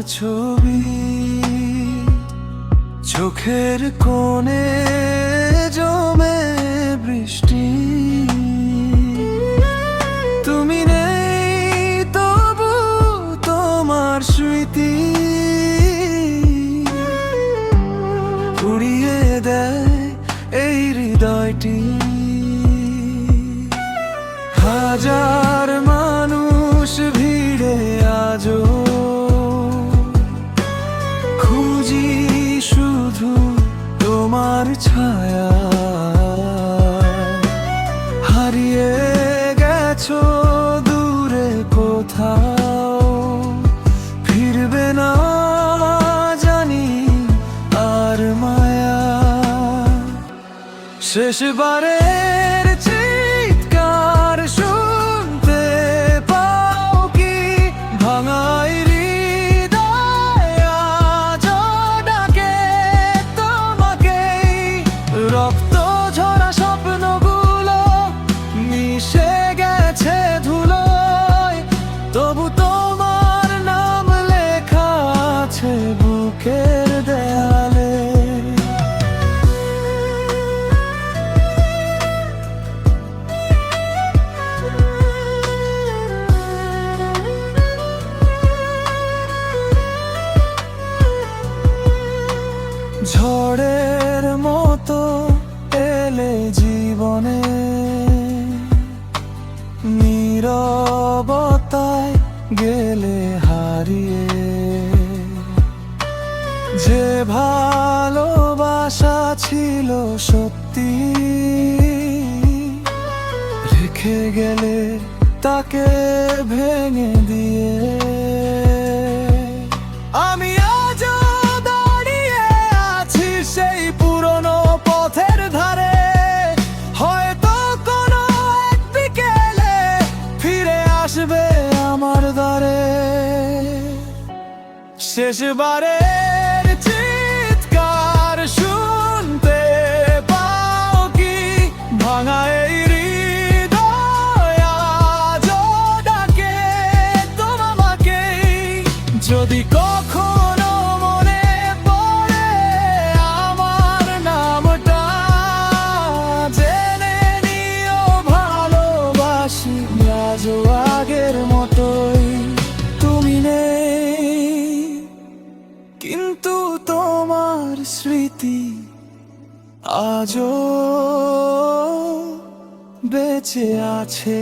ছবি চোখের কোণে জমে বৃষ্টি। তুমি নেই তবু তোমার স্মৃতি উড়িয়ে দেয় এই হৃদয়টি। হাজার মানুষ ভিড়ে আজও খুঁজি শুধু তোমার ছায়া। হারিয়ে গেছো দূরে কোথাও, ফিরবে না জানি আর মায়া। শেষবারের চিৎকার শুনতে পাও কি ভাঙাই হৃদয় আজ ডাকে তোমাকেই। রক্ত ঝরা স্বপ্নগুলো মিশে গেছে ধুলোয়, তবু তোমার নাম লেখা আছে বুকের দেয়ালে। ঝড়ের মতো এলে জীবনে, নীরবতায় গেলে হারিয়ে। যে ভালোবাসা ছিল সত্যি, রেখে গেলে তাকে ভেঙে দিয়ে। আমি আজও দাঁড়িয়ে আছি সেই পুরনো পথের ধারে, হয়তো কোনো এক বিকেলে ফিরে আসবে আমার দ্বারে। শেষবারের চিৎকার শুনতে পাও কি ভাঙা এই হৃদয় আজ ডাকে তোমাকেই। যদি কখনো মনে পড়ে আমার নামটা, জেনে নিও ভালোবাসি আজও আগের মতোই। তুমি নেই কিন্তু তোমার স্মৃতি আজও বেঁচে আছে।